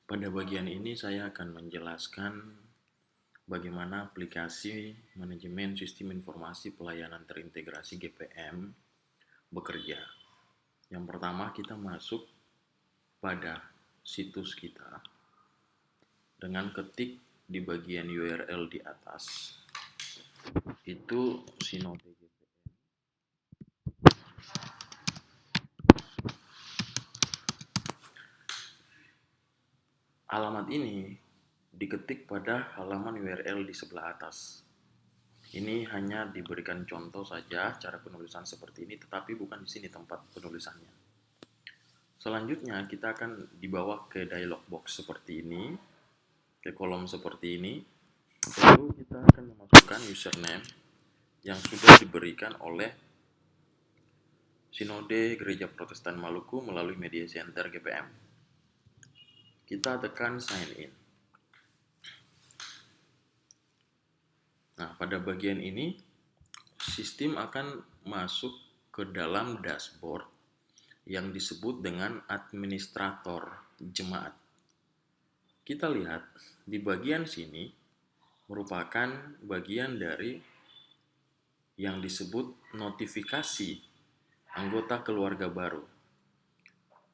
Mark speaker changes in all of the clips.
Speaker 1: Pada bagian ini saya akan menjelaskan bagaimana aplikasi manajemen sistem informasi pelayanan terintegrasi GPM bekerja. Yang pertama kita masuk pada situs kita dengan ketik di bagian URL di atas itu Sinode GPM. Alamat ini diketik pada halaman URL di sebelah atas. Ini hanya diberikan contoh saja cara penulisan seperti ini, tetapi bukan di sini tempat penulisannya. Selanjutnya kita akan dibawa ke dialog box seperti ini, ke kolom seperti ini. Lalu kita akan memasukkan username yang sudah diberikan oleh Sinode Gereja Protestan Maluku melalui Media Center GPM. Kita tekan sign in. Nah, pada bagian ini sistem akan masuk ke dalam dashboard yang disebut dengan administrator jemaat. Kita lihat di bagian sini merupakan bagian dari yang disebut notifikasi anggota keluarga baru.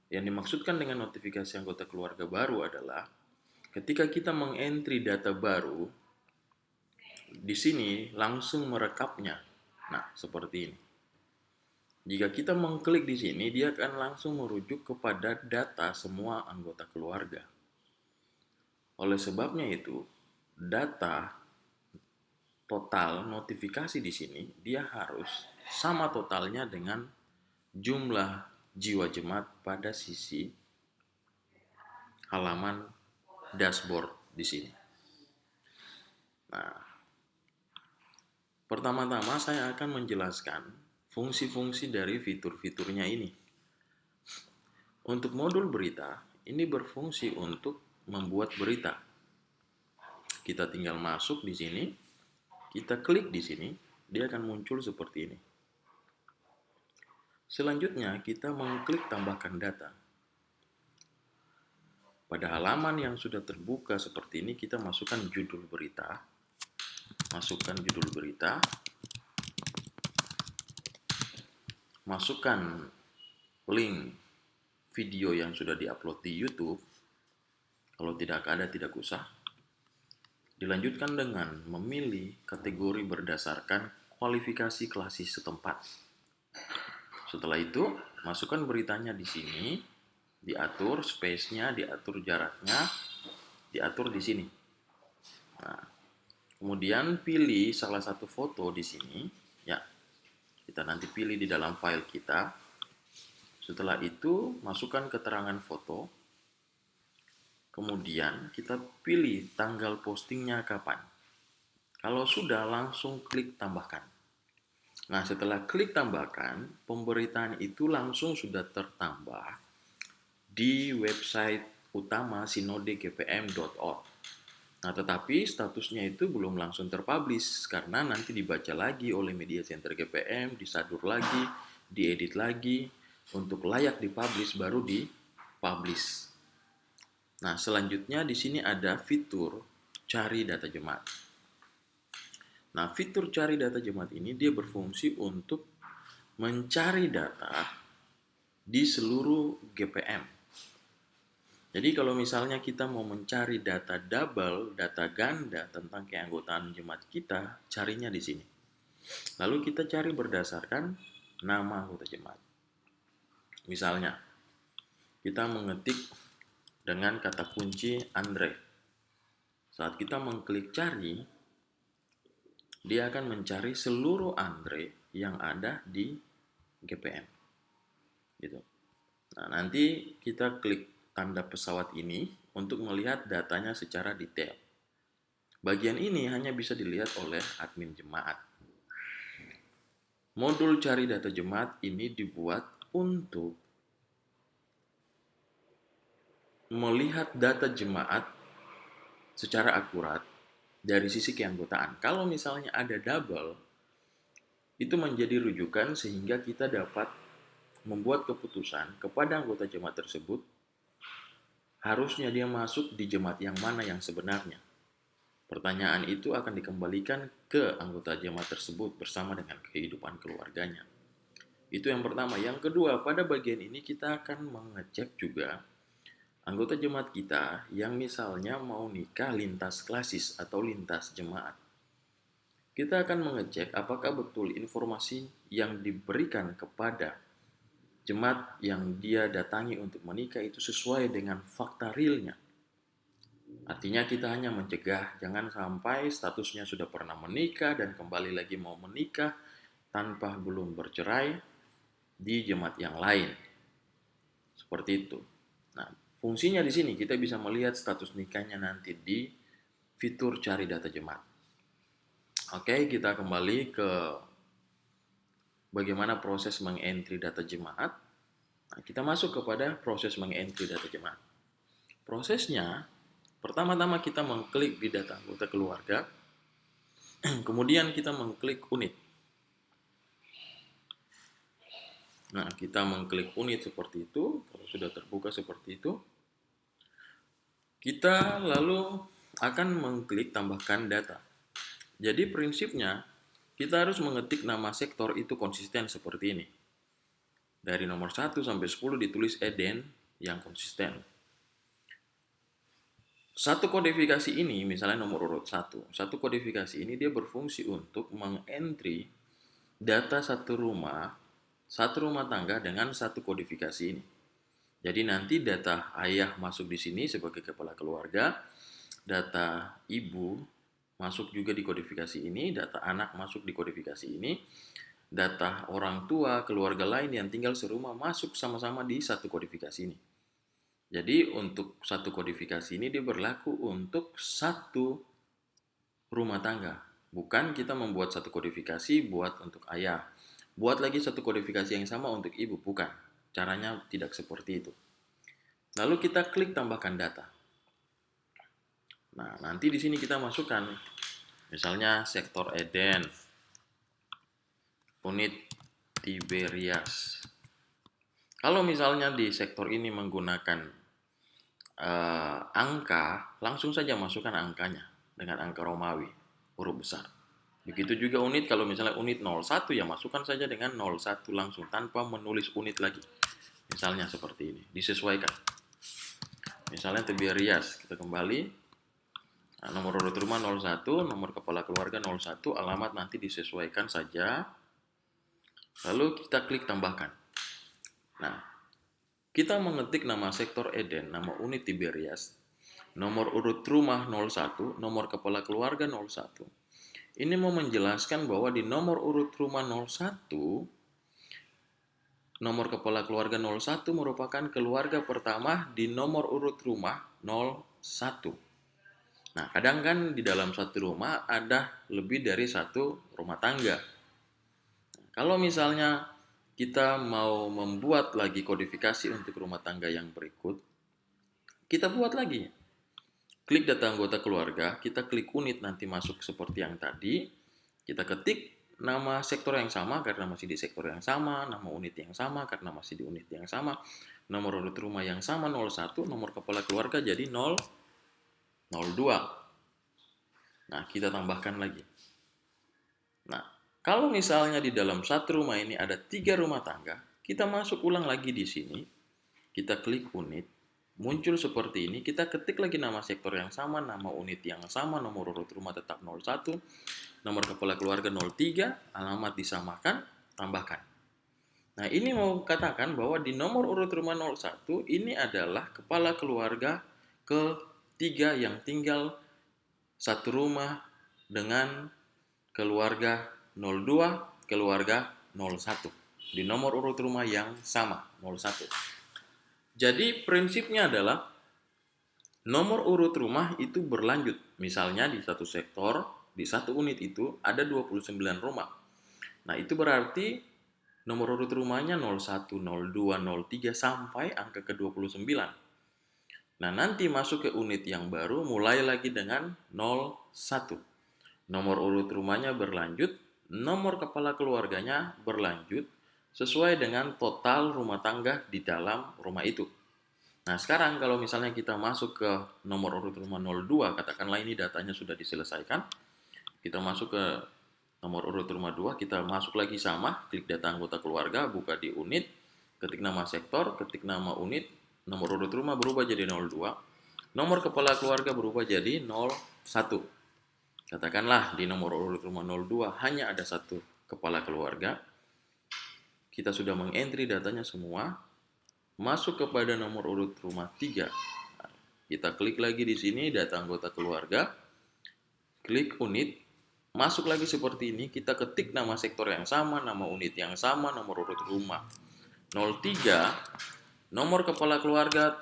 Speaker 1: Yang dimaksudkan dengan notifikasi anggota keluarga baru adalah ketika kita mengentry data baru, di sini langsung merekapnya. Nah, seperti ini. Jika kita mengklik di sini, dia akan langsung merujuk kepada data semua anggota keluarga. Oleh sebabnya itu, data total notifikasi di sini dia harus sama totalnya dengan jumlah jiwa jemaat pada sisi halaman dashboard di sini. Nah, pertama-tama saya akan menjelaskan fungsi-fungsi dari fitur-fiturnya ini. Untuk modul berita, ini berfungsi untuk membuat berita. Kita tinggal masuk di sini, kita klik di sini, dia akan muncul seperti ini. Selanjutnya, kita mengklik tambahkan data. Pada halaman yang sudah terbuka seperti ini, kita masukkan judul berita. Masukkan judul berita. Masukkan link video yang sudah diupload di YouTube. Kalau tidak ada, tidak usah. Dilanjutkan dengan memilih kategori berdasarkan kualifikasi klasis setempat. Setelah itu, masukkan beritanya di sini, diatur space-nya, diatur jaraknya, diatur di sini. Nah, kemudian pilih salah satu foto di sini, ya. Kita nanti pilih di dalam file kita. Setelah itu, masukkan keterangan foto. Kemudian kita pilih tanggal postingnya kapan. Kalau sudah, langsung klik tambahkan. Nah, setelah klik tambahkan, pemberitaan itu langsung sudah tertambah di website utama sinodegpm.org. Nah, tetapi statusnya itu belum langsung terpublish karena nanti dibaca lagi oleh Media Center GPM, disadur lagi, diedit lagi, untuk layak dipublish baru dipublish. Nah, selanjutnya di sini ada fitur cari data jemaat. Nah, fitur cari data jemaat ini dia berfungsi untuk mencari data di seluruh GPM. Jadi kalau misalnya kita mau mencari data double, data ganda tentang keanggotaan jemaat kita, carinya di sini. Lalu kita cari berdasarkan nama anggota jemaat. Misalnya, kita mengetik dengan kata kunci Andre. Saat kita mengklik cari, dia akan mencari seluruh Andre yang ada di GPM. Gitu. Nah, nanti kita klik tanda pesawat ini untuk melihat datanya secara detail. Bagian ini hanya bisa dilihat oleh admin jemaat. Modul cari data jemaat ini dibuat untuk melihat data jemaat secara akurat dari sisi keanggotaan. Kalau misalnya ada double, itu menjadi rujukan sehingga kita dapat membuat keputusan kepada anggota jemaat tersebut harusnya dia masuk di jemaat yang mana yang sebenarnya. Pertanyaan itu akan dikembalikan ke anggota jemaat tersebut bersama dengan kehidupan keluarganya. Itu yang pertama. Yang kedua, pada bagian ini kita akan mengecek juga anggota jemaat kita yang misalnya mau nikah lintas klasis atau lintas jemaat. Kita akan mengecek apakah betul informasi yang diberikan kepada jemaat yang dia datangi untuk menikah itu sesuai dengan fakta realnya. Artinya kita hanya mencegah jangan sampai statusnya sudah pernah menikah dan kembali lagi mau menikah tanpa belum bercerai di jemaat yang lain. Seperti itu. Nah, fungsinya di sini kita bisa melihat status nikahnya nanti di fitur cari data jemaat. Oke, kita kembali ke bagaimana proses mengentry data jemaat. Nah, kita masuk kepada proses mengentry data jemaat. Prosesnya, pertama-tama kita mengklik di data anggota keluarga, kemudian kita mengklik unit. Nah, kita mengklik unit seperti itu, kalau sudah terbuka seperti itu, kita lalu akan mengklik tambahkan data. Jadi prinsipnya, kita harus mengetik nama sektor itu konsisten seperti ini. Dari nomor 1 sampai 10 ditulis Eden yang konsisten. Satu kodifikasi ini, misalnya nomor urut 1. Satu kodifikasi ini dia berfungsi untuk mengentry data satu rumah tangga dengan satu kodifikasi ini. Jadi nanti data ayah masuk di sini sebagai kepala keluarga, data ibu masuk juga di kodifikasi ini, data anak masuk di kodifikasi ini, data orang tua, keluarga lain yang tinggal serumah masuk sama-sama di satu kodifikasi ini. Jadi untuk satu kodifikasi ini dia berlaku untuk satu rumah tangga. Bukan kita membuat satu kodifikasi buat untuk ayah. Buat lagi satu kodifikasi yang sama untuk ibu, bukan. Caranya tidak seperti itu. Lalu kita klik tambahkan data. Nah, nanti di sini kita masukkan misalnya sektor Eden, unit Tiberias. Kalau misalnya di sektor ini menggunakan angka, langsung saja masukkan angkanya dengan angka Romawi, huruf besar. Begitu juga unit, kalau misalnya unit 01 ya masukkan saja dengan 01 langsung tanpa menulis unit lagi. Misalnya seperti ini, disesuaikan. Misalnya Tiberias, kita kembali. Nah, nomor urut rumah 01, nomor kepala keluarga 01, alamat nanti disesuaikan saja. Lalu kita klik tambahkan. Nah, kita mengetik nama sektor Eden, nama unit Tiberias, nomor urut rumah 01, nomor kepala keluarga 01. Ini mau menjelaskan bahwa di nomor urut rumah 01, nomor kepala keluarga 01 merupakan keluarga pertama di nomor urut rumah 01. Nah, kadang kan di dalam satu rumah ada lebih dari satu rumah tangga. Kalau misalnya kita mau membuat lagi kodifikasi untuk rumah tangga yang berikut, kita buat lagi. Klik data anggota keluarga, kita klik unit nanti masuk seperti yang tadi, kita ketik nama sektor yang sama karena masih di sektor yang sama, nama unit yang sama karena masih di unit yang sama, nomor urut rumah yang sama 01, nomor kepala keluarga jadi 002. Nah, kita tambahkan lagi. Nah, kalau misalnya di dalam satu rumah ini ada 3 rumah tangga, kita masuk ulang lagi di sini, kita klik unit, muncul seperti ini, kita ketik lagi nama sektor yang sama, nama unit yang sama, nomor urut rumah tetap 01, nomor kepala keluarga 03, alamat disamakan, tambahkan. Nah, ini mau katakan bahwa di nomor urut rumah 01, ini adalah kepala keluarga ketiga yang tinggal satu rumah dengan keluarga 02, keluarga 01. Di nomor urut rumah yang sama, 01. Jadi prinsipnya adalah nomor urut rumah itu berlanjut. Misalnya di satu sektor, di satu unit itu ada 29 rumah. Nah, itu berarti nomor urut rumahnya 01, 02, 03 sampai angka ke-29. Nah, nanti masuk ke unit yang baru mulai lagi dengan 01. Nomor urut rumahnya berlanjut, nomor kepala keluarganya berlanjut sesuai dengan total rumah tangga di dalam rumah itu. Nah, sekarang kalau misalnya kita masuk ke nomor urut rumah 02, katakanlah ini datanya sudah diselesaikan. Kita masuk ke nomor urut rumah 2, kita masuk lagi sama, klik data anggota keluarga, buka di unit, ketik nama sektor, ketik nama unit, nomor urut rumah berubah jadi 02, nomor kepala keluarga berubah jadi 01. Katakanlah di nomor urut rumah 02 hanya ada satu kepala keluarga. Kita sudah mengentry datanya semua, masuk kepada nomor urut rumah 3. Kita klik lagi di sini data anggota keluarga, klik unit, masuk lagi seperti ini, kita ketik nama sektor yang sama, nama unit yang sama, nomor urut rumah 03, nomor kepala keluarga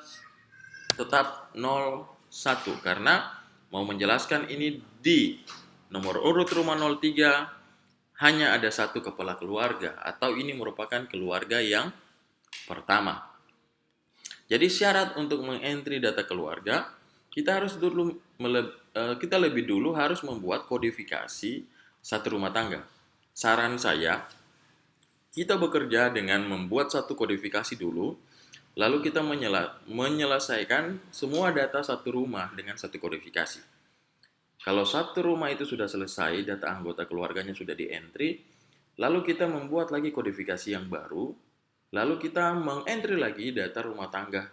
Speaker 1: tetap 01 karena mau menjelaskan ini di nomor urut rumah 03 hanya ada satu kepala keluarga atau ini merupakan keluarga yang pertama. Jadi syarat untuk mengentry data keluarga, kita lebih dulu harus membuat kodifikasi satu rumah tangga. Saran saya, kita bekerja dengan membuat satu kodifikasi dulu, lalu kita menyelesaikan semua data satu rumah dengan satu kodifikasi. Kalau satu rumah itu sudah selesai, data anggota keluarganya sudah di-entry, lalu kita membuat lagi kodifikasi yang baru, lalu kita mengentry lagi data rumah tangga.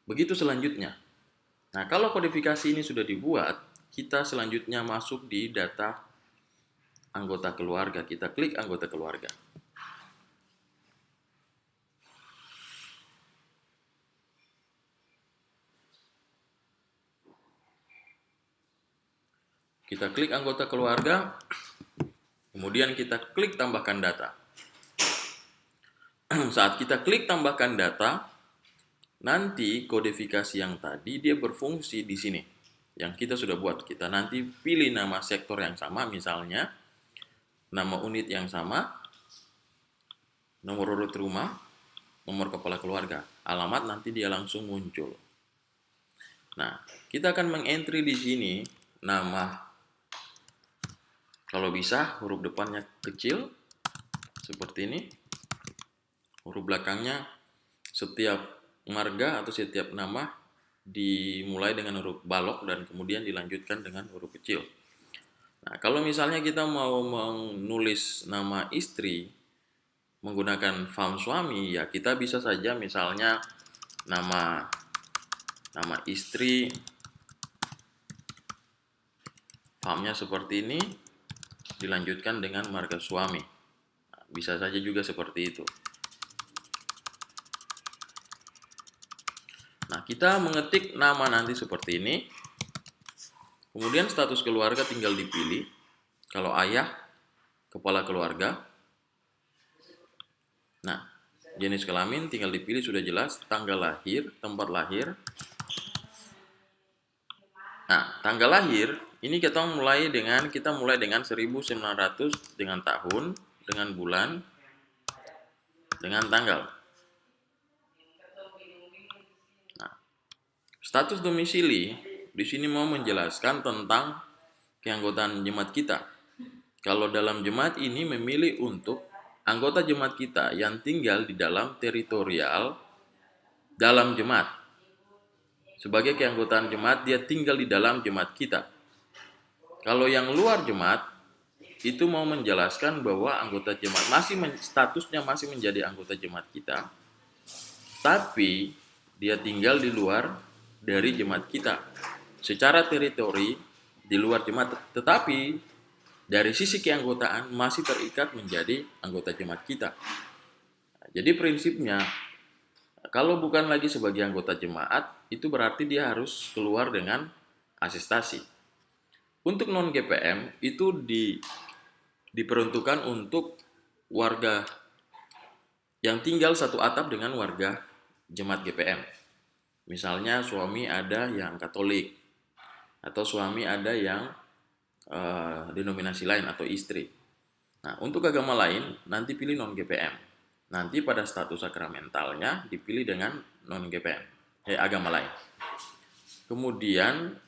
Speaker 1: Begitu selanjutnya. Nah, kalau kodifikasi ini sudah dibuat, kita selanjutnya masuk di data anggota keluarga. Kita klik anggota keluarga. Kita klik anggota keluarga, kemudian kita klik tambahkan data. Saat kita klik tambahkan data, nanti kodifikasi yang tadi dia berfungsi di sini. Yang kita sudah buat. Kita nanti pilih nama sektor yang sama, misalnya nama unit yang sama, nomor urut rumah, nomor kepala keluarga. Alamat nanti dia langsung muncul. Nah, kita akan mengentry di sini nama, kalau bisa huruf depannya kecil seperti ini. Huruf belakangnya setiap marga atau setiap nama dimulai dengan huruf balok dan kemudian dilanjutkan dengan huruf kecil. Nah, kalau misalnya kita mau menulis nama istri menggunakan form suami, ya kita bisa saja misalnya nama istri formnya seperti ini dilanjutkan dengan marga suami. Nah, bisa saja juga seperti itu. Nah, kita mengetik nama nanti seperti ini. Kemudian status keluarga tinggal dipilih. Kalau ayah, kepala keluarga. Nah, jenis kelamin tinggal dipilih, sudah jelas. Tanggal lahir, tempat lahir. Nah, tanggal lahir ini kita mulai dengan 1900 dengan tahun, dengan bulan, dengan tanggal. Nah, status domisili di sini mau menjelaskan tentang keanggotaan jemaat kita. Kalau dalam jemaat ini memilih untuk anggota jemaat kita yang tinggal di dalam teritorial dalam jemaat. Sebagai keanggotaan jemaat, dia tinggal di dalam jemaat kita. Kalau yang luar jemaat, itu mau menjelaskan bahwa anggota jemaat statusnya masih menjadi anggota jemaat kita, tapi dia tinggal di luar dari jemaat kita. Secara teritori di luar jemaat, tetapi dari sisi keanggotaan masih terikat menjadi anggota jemaat kita. Jadi prinsipnya, kalau bukan lagi sebagai anggota jemaat, itu berarti dia harus keluar dengan asistasi. Untuk non-GPM itu diperuntukkan untuk warga yang tinggal satu atap dengan warga jemaat GPM. Misalnya suami ada yang Katolik, atau suami ada yang denominasi lain atau istri. Nah, untuk agama lain nanti pilih non-GPM. Nanti pada status sakramentalnya dipilih dengan non-GPM, agama lain. Kemudian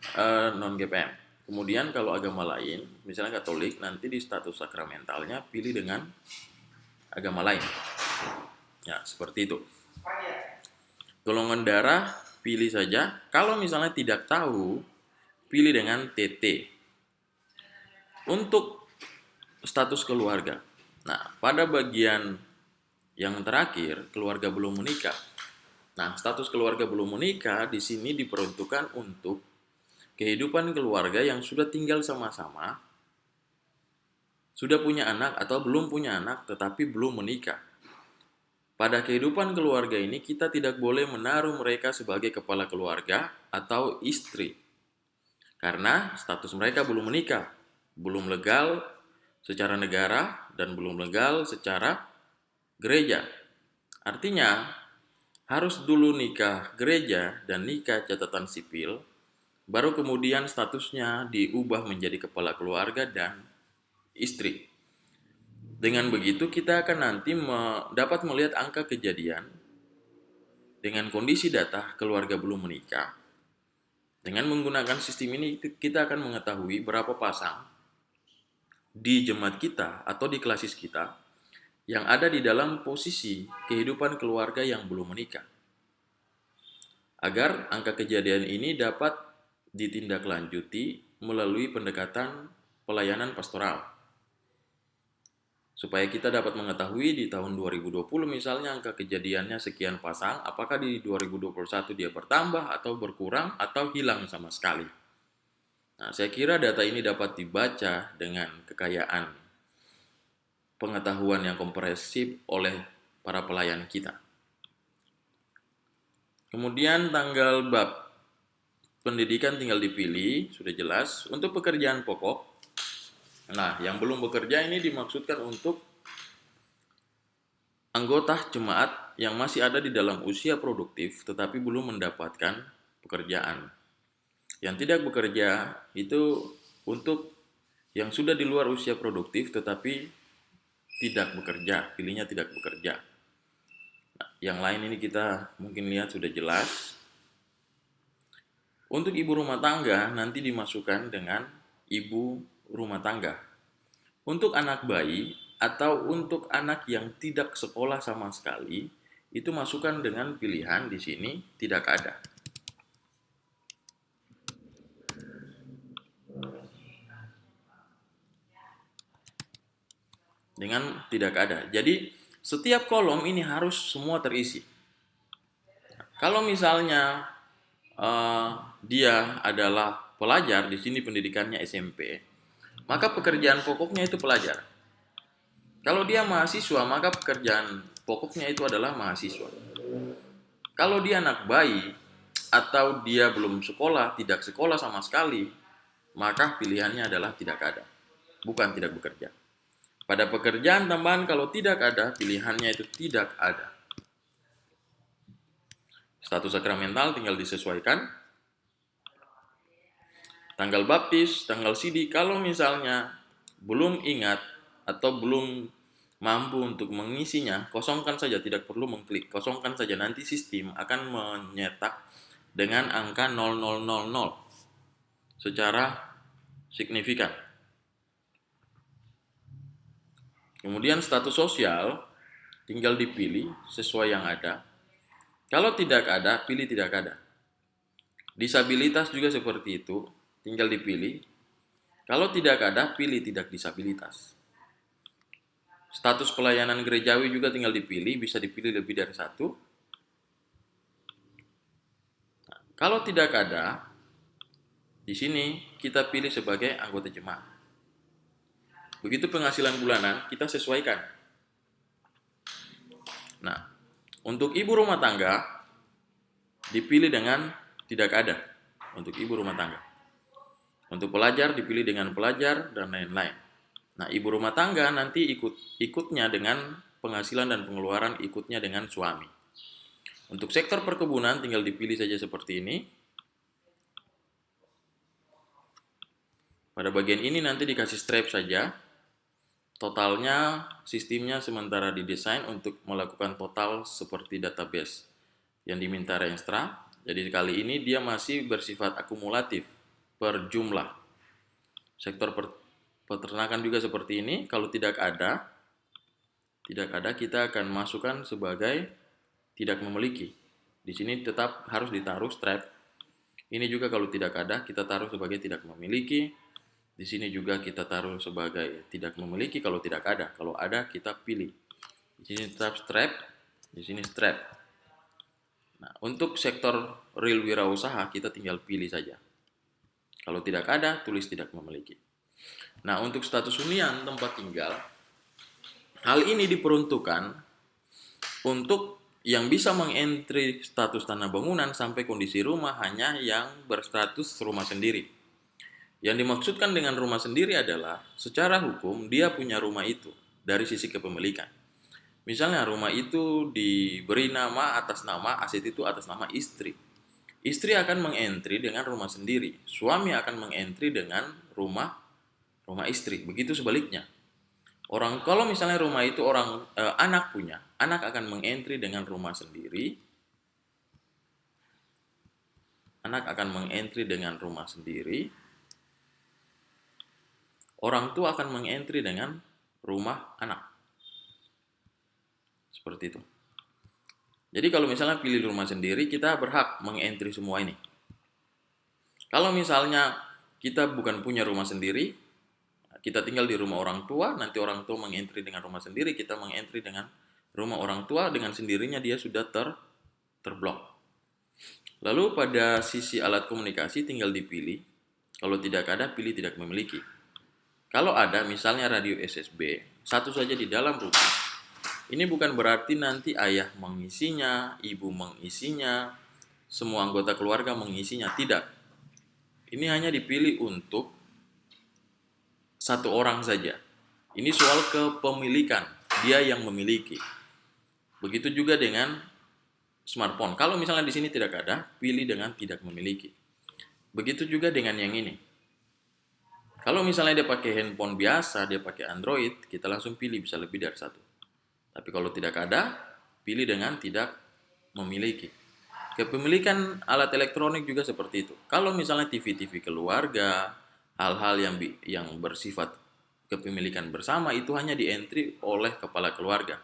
Speaker 1: non-GPM. Kemudian kalau agama lain, misalnya Katolik, nanti di status sakramentalnya pilih dengan agama lain. Ya, seperti itu. Golongan darah pilih saja. Kalau misalnya tidak tahu, pilih dengan TT. Untuk status keluarga. Nah, pada bagian yang terakhir, keluarga belum menikah. Nah, status keluarga belum menikah di sini diperuntukkan untuk kehidupan keluarga yang sudah tinggal sama-sama, sudah punya anak atau belum punya anak tetapi belum menikah. Pada kehidupan keluarga ini kita tidak boleh menaruh mereka sebagai kepala keluarga atau istri. Karena status mereka belum menikah, belum legal secara negara dan belum legal secara gereja. Artinya harus dulu nikah gereja dan nikah catatan sipil, baru kemudian statusnya diubah menjadi kepala keluarga dan istri. Dengan begitu kita akan nanti dapat melihat angka kejadian dengan kondisi data keluarga belum menikah. Dengan menggunakan sistem ini kita akan mengetahui berapa pasang di jemaat kita atau di klasis kita yang ada di dalam posisi kehidupan keluarga yang belum menikah. Agar angka kejadian ini dapat ditindaklanjuti melalui pendekatan pelayanan pastoral. Supaya kita dapat mengetahui di tahun 2020 misalnya angka kejadiannya sekian pasang, apakah di 2021 dia bertambah atau berkurang atau hilang sama sekali. Nah, saya kira data ini dapat dibaca dengan kekayaan pengetahuan yang komprehensif oleh para pelayan kita. Kemudian tanggal bab pendidikan tinggal dipilih, sudah jelas. Untuk pekerjaan pokok, nah yang belum bekerja ini dimaksudkan untuk anggota jemaat yang masih ada di dalam usia produktif tetapi belum mendapatkan pekerjaan. Yang tidak bekerja itu untuk yang sudah di luar usia produktif tetapi tidak bekerja, pilihnya tidak bekerja. Nah, yang lain ini kita mungkin lihat sudah jelas. Untuk ibu rumah tangga nanti dimasukkan dengan ibu rumah tangga. Untuk anak bayi atau untuk anak yang tidak sekolah sama sekali, itu masukkan dengan pilihan di sini tidak ada. Dengan tidak ada. Jadi setiap kolom ini harus semua terisi. Kalau misalnya dia adalah pelajar, di sini pendidikannya SMP, maka pekerjaan pokoknya itu pelajar. Kalau dia mahasiswa, maka pekerjaan pokoknya itu adalah mahasiswa. Kalau dia anak bayi atau dia belum sekolah, tidak sekolah sama sekali, maka pilihannya adalah tidak ada, bukan tidak bekerja. Pada pekerjaan tambahan kalau tidak ada, pilihannya itu tidak ada. Status sakramental tinggal disesuaikan. Tanggal baptis, tanggal sidi, kalau misalnya belum ingat atau belum mampu untuk mengisinya, kosongkan saja, tidak perlu mengklik, kosongkan saja, nanti sistem akan menyetak dengan angka 0000 secara signifikan. Kemudian status sosial tinggal dipilih sesuai yang ada. Kalau tidak ada, pilih tidak ada. Disabilitas juga seperti itu, tinggal dipilih. Kalau tidak ada, pilih tidak disabilitas. Status pelayanan gerejawi juga tinggal dipilih, bisa dipilih lebih dari satu. Nah, kalau tidak ada, di sini kita pilih sebagai anggota jemaat. Begitu penghasilan bulanan, kita sesuaikan. Nah, untuk ibu rumah tangga, dipilih dengan tidak ada. Untuk ibu rumah tangga. Untuk pelajar, dipilih dengan pelajar, dan lain-lain. Nah, ibu rumah tangga nanti ikutnya dengan penghasilan dan pengeluaran ikutnya dengan suami. Untuk sektor perkebunan tinggal dipilih saja seperti ini. Pada bagian ini nanti dikasih strap saja. Totalnya, sistemnya sementara didesain untuk melakukan total seperti database yang diminta Renstra. Jadi kali ini dia masih bersifat akumulatif per jumlah. Sektor peternakan juga seperti ini. Kalau tidak ada kita akan masukkan sebagai tidak memiliki. Di sini tetap harus ditaruh strap. Ini juga kalau tidak ada, kita taruh sebagai tidak memiliki. Di sini juga kita taruh sebagai tidak memiliki kalau tidak ada. Kalau ada, kita pilih. Di sini tetap strap, di sini strap. Nah, untuk sektor real wirausaha, kita tinggal pilih saja. Kalau tidak ada, tulis tidak memiliki. Nah, untuk status hunian tempat tinggal, hal ini diperuntukkan untuk yang bisa mengentry status tanah bangunan sampai kondisi rumah hanya yang berstatus rumah sendiri. Yang dimaksudkan dengan rumah sendiri adalah secara hukum dia punya rumah itu dari sisi kepemilikan. Misalnya rumah itu diberi nama atas nama, aset itu atas nama istri. Istri akan mengentry dengan rumah sendiri, suami akan mengentry dengan rumah istri. Begitu sebaliknya. Orang kalau misalnya rumah itu anak punya, anak akan mengentry dengan rumah sendiri. Anak akan mengentry dengan rumah sendiri. Orang tua akan mengentry dengan rumah anak. Seperti itu. Jadi kalau misalnya pilih rumah sendiri, kita berhak mengentry semua ini. Kalau misalnya kita bukan punya rumah sendiri, kita tinggal di rumah orang tua, nanti orang tua mengentry dengan rumah sendiri, kita mengentry dengan rumah orang tua, dengan sendirinya dia sudah terblok. Lalu pada sisi alat komunikasi tinggal dipilih, kalau tidak ada pilih tidak memiliki. Kalau ada misalnya radio SSB, satu saja di dalam rumah, ini bukan berarti nanti ayah mengisinya, ibu mengisinya, semua anggota keluarga mengisinya, tidak. Ini hanya dipilih untuk satu orang saja. Ini soal kepemilikan, dia yang memiliki. Begitu juga dengan smartphone. Kalau misalnya di sini tidak ada, pilih dengan tidak memiliki. Begitu juga dengan yang ini. Kalau misalnya dia pakai handphone biasa, dia pakai Android, kita langsung pilih bisa lebih dari satu. Tapi kalau tidak ada, pilih dengan tidak memiliki. Kepemilikan alat elektronik juga seperti itu. Kalau misalnya TV-TV keluarga, hal-hal yang bersifat kepemilikan bersama itu hanya di-entry oleh kepala keluarga.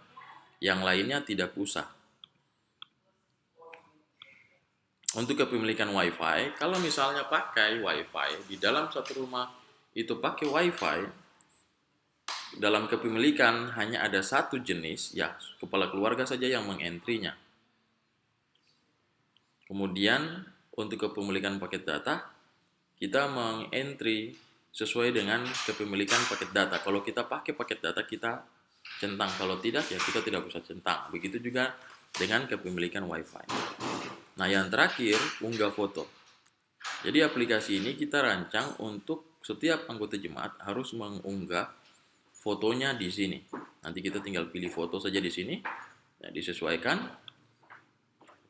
Speaker 1: Yang lainnya tidak usah. Untuk kepemilikan WiFi, kalau misalnya pakai WiFi di dalam satu rumah itu pakai WiFi, dalam kepemilikan hanya ada satu jenis, ya kepala keluarga saja yang mengentrynya. Kemudian untuk kepemilikan paket data, kita mengentry sesuai dengan kepemilikan paket data. Kalau kita pakai paket data, kita centang. Kalau tidak, ya kita tidak usah centang. Begitu juga dengan kepemilikan WiFi. Nah, yang terakhir, unggah foto. Jadi aplikasi ini kita rancang untuk setiap anggota jemaat harus mengunggah fotonya di sini. Nanti kita tinggal pilih foto saja di sini, ya, disesuaikan,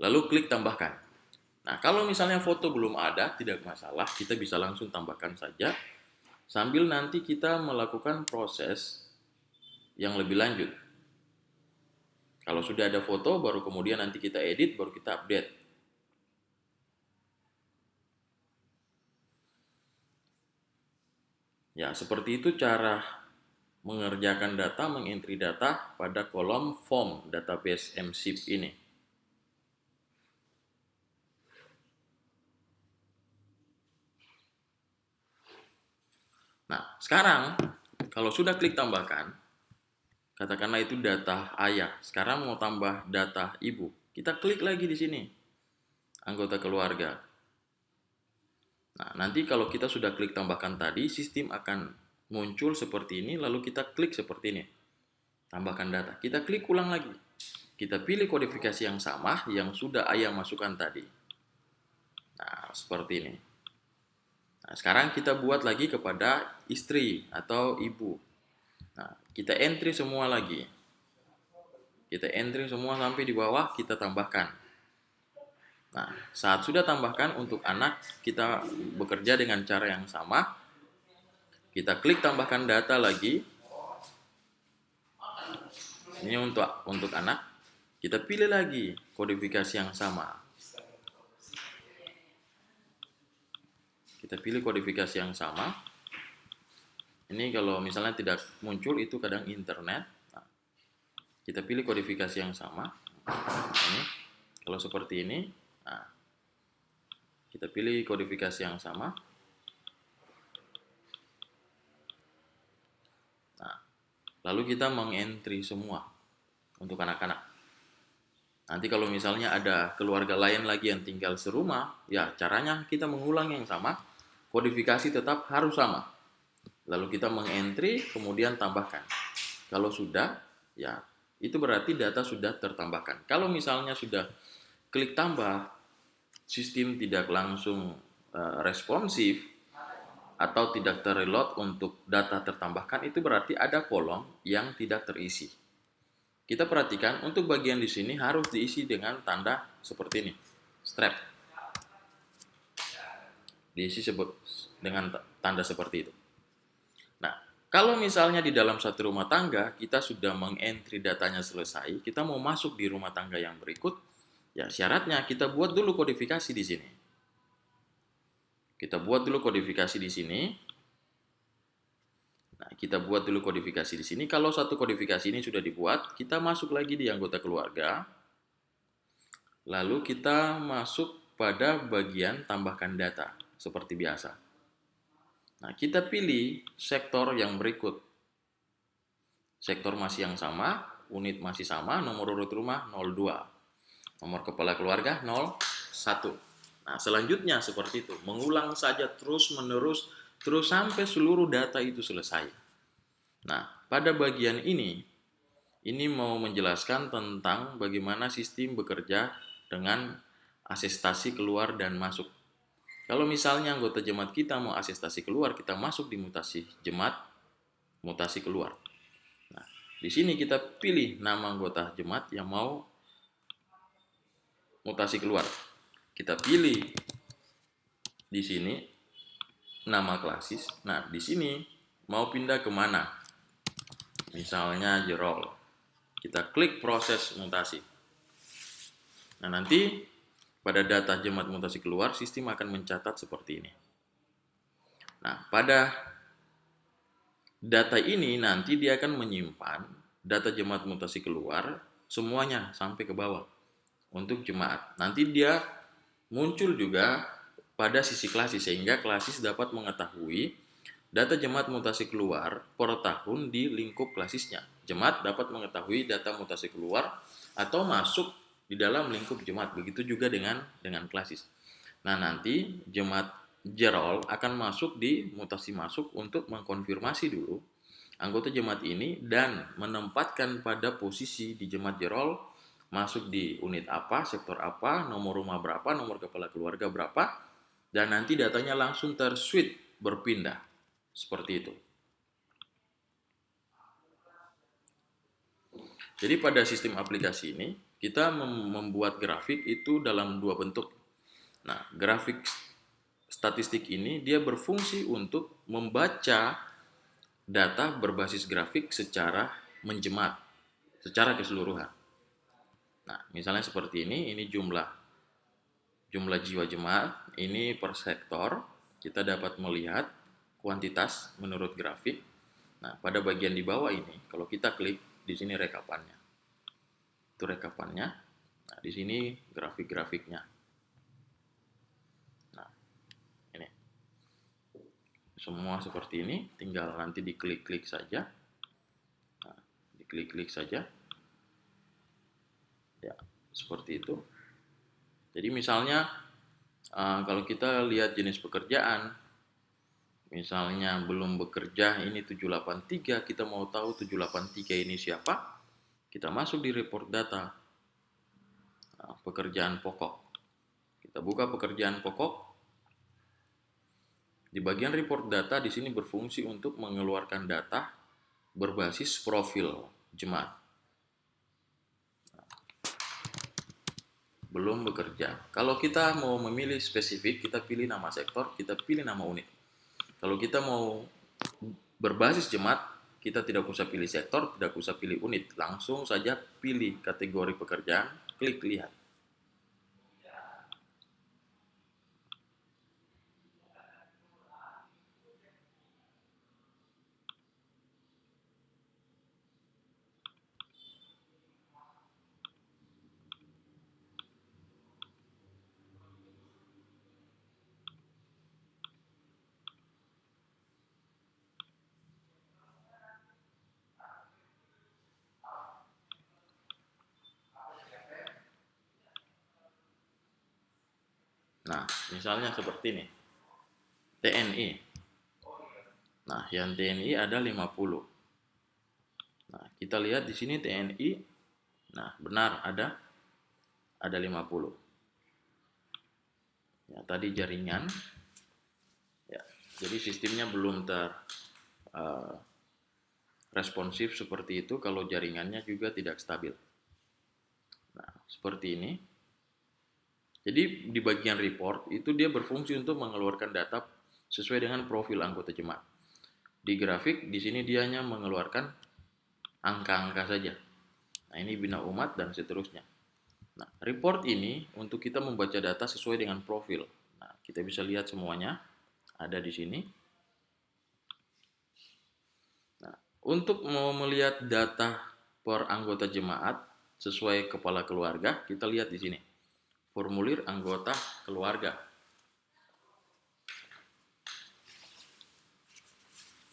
Speaker 1: lalu klik tambahkan. Nah, kalau misalnya foto belum ada, tidak masalah, kita bisa langsung tambahkan saja, sambil nanti kita melakukan proses yang lebih lanjut. Kalau sudah ada foto, baru kemudian nanti kita edit, baru kita update. Ya, seperti itu cara mengerjakan data, mengentry data pada kolom form database MSIP ini. Nah, sekarang kalau sudah klik tambahkan, katakanlah itu data ayah, sekarang mau tambah data ibu, kita klik lagi di sini, anggota keluarga. Nah, nanti kalau kita sudah klik tambahkan tadi, sistem akan muncul seperti ini, lalu kita klik seperti ini. Tambahkan data. Kita klik ulang lagi. Kita pilih kodifikasi yang sama yang sudah ayah masukkan tadi. Nah, seperti ini. Nah, sekarang kita buat lagi kepada istri atau ibu. Nah, kita entry semua lagi. Kita entry semua sampai di bawah, kita tambahkan. Nah, saat sudah tambahkan untuk anak, kita bekerja dengan cara yang sama. Kita klik tambahkan data lagi. Ini untuk anak. Kita pilih lagi kodifikasi yang sama. Kita pilih kodifikasi yang sama. Ini kalau misalnya tidak muncul itu kadang internet. Nah, kita pilih kodifikasi yang sama. Ini Kalau seperti ini, nah, kita pilih kodifikasi yang sama. Nah, lalu kita mengentry semua untuk anak-anak. Nanti kalau misalnya ada keluarga lain lagi yang tinggal serumah, ya caranya kita mengulang yang sama, kodifikasi tetap harus sama. Lalu kita mengentry, kemudian tambahkan. Kalau sudah, ya itu berarti data sudah tertambahkan. Kalau misalnya sudah klik tambah, sistem tidak langsung responsif atau tidak terreload untuk data tertambahkan, itu berarti ada kolom yang tidak terisi. Kita perhatikan untuk bagian di sini harus diisi dengan tanda seperti ini, strap. Diisi dengan tanda seperti itu. Nah, kalau misalnya di dalam satu rumah tangga kita sudah mengentry datanya selesai, kita mau masuk di rumah tangga yang berikut, ya syaratnya kita buat dulu kodifikasi di sini. Kita buat dulu kodifikasi di sini. Nah, kita buat dulu kodifikasi di sini. Kalau satu kodifikasi ini sudah dibuat, kita masuk lagi di anggota keluarga. Lalu kita masuk pada bagian tambahkan data, seperti biasa. Nah, kita pilih sektor yang berikut. Sektor masih yang sama, unit masih sama, nomor urut rumah 02. Nomor kepala keluarga 01. Nah, selanjutnya seperti itu. Mengulang saja terus-menerus, terus sampai seluruh data itu selesai. Nah, pada bagian ini mau menjelaskan tentang bagaimana sistem bekerja dengan asestasi keluar dan masuk. Kalau misalnya anggota jemaat kita mau asestasi keluar, kita masuk di mutasi jemaat, mutasi keluar. Nah, di sini kita pilih nama anggota jemaat yang mau mutasi keluar. Kita pilih di sini nama klasis. Nah, di sini mau pindah kemana? Misalnya Jerol. Kita klik proses mutasi. Nah, nanti pada data jemaat mutasi keluar, sistem akan mencatat seperti ini. Nah, pada data ini nanti dia akan menyimpan data jemaat mutasi keluar semuanya sampai ke bawah untuk jemaat. Nanti dia muncul juga pada sisi klasis sehingga klasis dapat mengetahui data jemaat mutasi keluar per tahun di lingkup klasisnya. Jemaat dapat mengetahui data mutasi keluar atau masuk di dalam lingkup jemaat. Begitu juga dengan klasis. Nah, nanti jemaat Jerol akan masuk di mutasi masuk untuk mengkonfirmasi dulu anggota jemaat ini dan menempatkan pada posisi di jemaat Jerol masuk di unit apa, sektor apa, nomor rumah berapa, nomor kepala keluarga berapa, dan nanti datanya langsung terswitch berpindah. Seperti itu. Jadi pada sistem aplikasi ini, kita membuat grafik itu dalam dua bentuk. Nah, grafik statistik ini dia berfungsi untuk membaca data berbasis grafik secara menjemaat, secara keseluruhan. Nah, misalnya seperti ini jumlah jiwa jemaat, ini per sektor, kita dapat melihat kuantitas menurut grafik. Nah, pada bagian di bawah ini, kalau kita klik, di sini rekapannya. Itu rekapannya. Nah, di sini grafik-grafiknya. Nah, ini. Semua seperti ini, tinggal nanti diklik-klik saja. Nah, diklik-klik saja. Ya, seperti itu. Jadi misalnya, kalau kita lihat jenis pekerjaan, misalnya belum bekerja ini 783, kita mau tahu 783 ini siapa, kita masuk di report data, pekerjaan pokok. Kita buka pekerjaan pokok. Di bagian report data di sini berfungsi untuk mengeluarkan data berbasis profil jemaat. Belum bekerja. Kalau kita mau memilih spesifik, kita pilih nama sektor, kita pilih nama unit. Kalau kita mau berbasis jemaat, kita tidak usah pilih sektor, tidak usah pilih unit. Langsung saja pilih kategori pekerjaan, klik lihat. Nah, misalnya seperti ini, TNI. Nah, yang TNI ada 50. Nah, kita lihat di sini TNI. Nah, benar ada 50. Ya, tadi jaringan. Ya, jadi sistemnya belum uh, responsif seperti itu kalau jaringannya juga tidak stabil. Nah, seperti ini. Jadi di bagian report itu dia berfungsi untuk mengeluarkan data sesuai dengan profil anggota jemaat. Di grafik di sini dia hanya mengeluarkan angka-angka saja. Nah, ini bina umat dan seterusnya. Nah, report ini untuk kita membaca data sesuai dengan profil. Nah, kita bisa lihat semuanya ada di sini. Nah, untuk mau melihat data per anggota jemaat sesuai kepala keluarga, kita lihat di sini. Formulir anggota keluarga.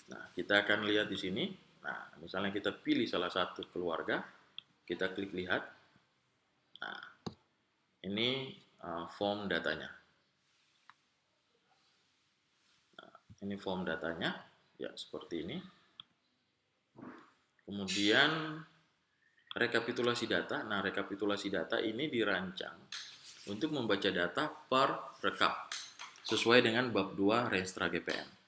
Speaker 1: Nah, kita akan lihat di sini. Nah, misalnya kita pilih salah satu keluarga, kita klik lihat. Nah, ini form datanya. Nah, ini form datanya, ya seperti ini. Kemudian rekapitulasi data. Nah, rekapitulasi data ini dirancang untuk membaca data per rekap sesuai dengan bab 2 Renstra GPM.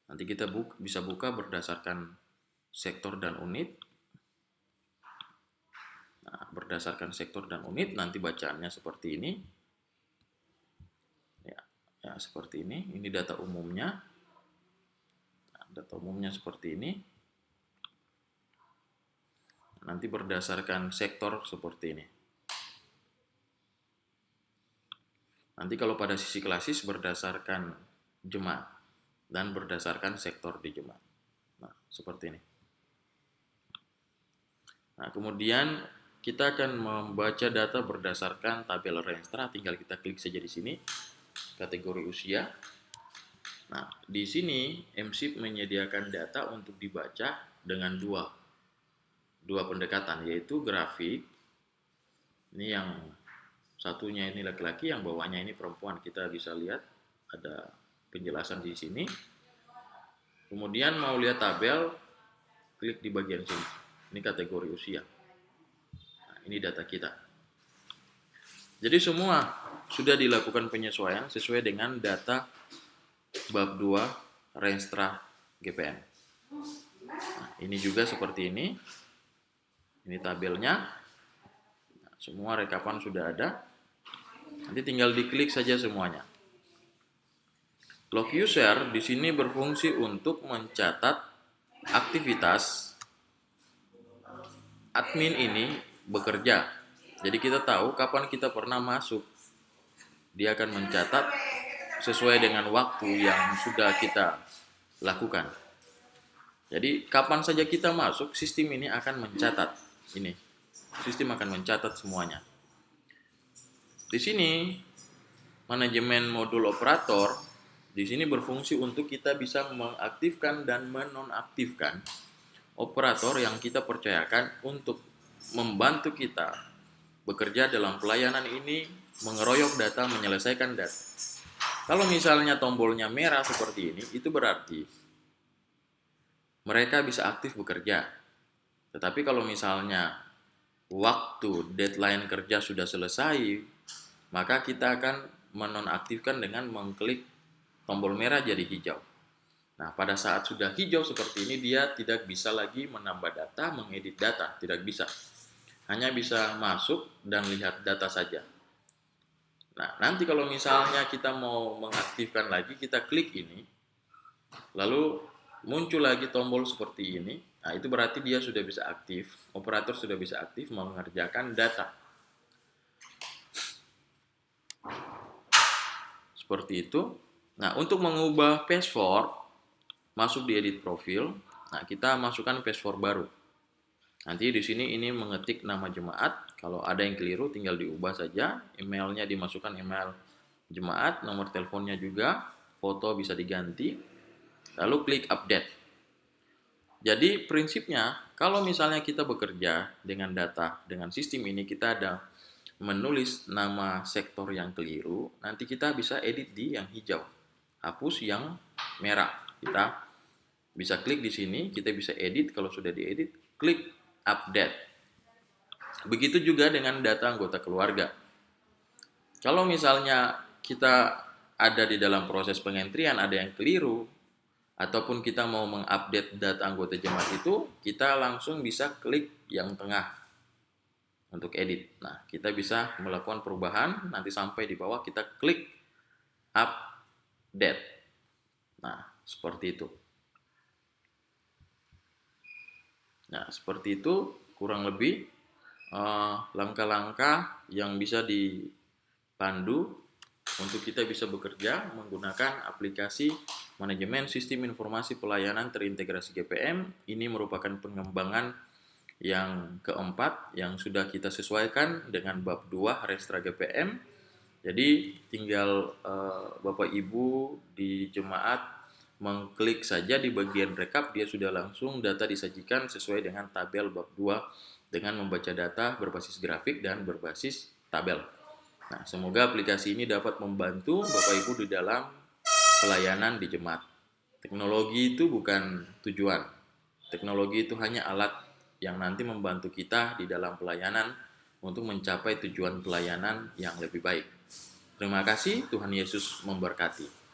Speaker 1: Nanti kita bisa buka berdasarkan sektor dan unit. Nah, berdasarkan sektor dan unit nanti bacaannya seperti ini. Ya, seperti ini. Ini data umumnya. Nah, data umumnya seperti ini. Nanti berdasarkan sektor seperti ini. Nanti kalau pada sisi klasis berdasarkan jemaat dan berdasarkan sektor di jemaat. Nah, seperti ini. Nah, kemudian kita akan membaca data berdasarkan tabel Renstra. Tinggal kita klik saja di sini, kategori usia. Nah, di sini MSIP menyediakan data untuk dibaca dengan dua pendekatan, yaitu grafik. Ini yang satunya ini laki-laki, yang bawahnya ini perempuan. Kita bisa lihat ada penjelasan di sini. Kemudian mau lihat tabel, klik di bagian sini. Ini kategori usia. Nah, ini data kita. Jadi semua sudah dilakukan penyesuaian sesuai dengan data bab 2 Renstra GPM. Nah, ini juga seperti ini. Ini tabelnya. Nah, semua rekapan sudah ada. Nanti tinggal diklik saja semuanya. Log user di sini berfungsi untuk mencatat aktivitas admin ini bekerja. Jadi kita tahu kapan kita pernah masuk. Dia akan mencatat sesuai dengan waktu yang sudah kita lakukan. Jadi kapan saja kita masuk, sistem ini akan mencatat. Ini, sistem akan mencatat semuanya. Di sini manajemen modul operator di sini berfungsi untuk kita bisa mengaktifkan dan menonaktifkan operator yang kita percayakan untuk membantu kita bekerja dalam pelayanan ini, mengeroyok data, menyelesaikan data. Kalau misalnya tombolnya merah seperti ini, itu berarti mereka bisa aktif bekerja. Tetapi kalau misalnya waktu deadline kerja sudah selesai, maka kita akan menonaktifkan dengan mengklik tombol merah jadi hijau. Nah, pada saat sudah hijau seperti ini, dia tidak bisa lagi menambah data, mengedit data, tidak bisa. Hanya bisa masuk dan lihat data saja. Nah, nanti kalau misalnya kita mau mengaktifkan lagi, kita klik ini, lalu muncul lagi tombol seperti ini. Nah, itu berarti dia sudah bisa aktif, operator sudah bisa aktif mengerjakan data. Seperti itu. Nah, untuk mengubah password, masuk di edit profil. Nah, kita masukkan password baru. Nanti di sini ini mengetik nama jemaat. Kalau ada yang keliru tinggal diubah saja. Emailnya dimasukkan email jemaat, nomor teleponnya juga, foto bisa diganti. Lalu klik update. Jadi prinsipnya kalau misalnya kita bekerja dengan data, dengan sistem ini kita ada menulis nama sektor yang keliru, nanti kita bisa edit di yang hijau, hapus yang merah. Kita bisa klik di sini, kita bisa edit. Kalau sudah diedit, klik update. Begitu juga dengan data anggota keluarga. Kalau misalnya kita ada di dalam proses pengentrian, ada yang keliru, ataupun kita mau mengupdate data anggota jemaat itu, kita langsung bisa klik yang tengah untuk edit. Nah, kita bisa melakukan perubahan, nanti sampai di bawah kita klik update. Nah, seperti itu. Nah, seperti itu kurang lebih langkah-langkah yang bisa dipandu untuk kita bisa bekerja menggunakan aplikasi manajemen sistem informasi pelayanan terintegrasi GPM. Ini merupakan pengembangan yang keempat yang sudah kita sesuaikan dengan bab 2 Restra GPM. Jadi tinggal Bapak Ibu di jemaat mengklik saja di bagian rekap, dia sudah langsung data disajikan sesuai dengan tabel bab 2 dengan membaca data berbasis grafik dan berbasis tabel. Nah, semoga aplikasi ini dapat membantu Bapak Ibu di dalam pelayanan di jemaat. Teknologi itu bukan tujuan. Teknologi itu hanya alat yang nanti membantu kita di dalam pelayanan untuk mencapai tujuan pelayanan yang lebih baik. Terima kasih, Tuhan Yesus memberkati.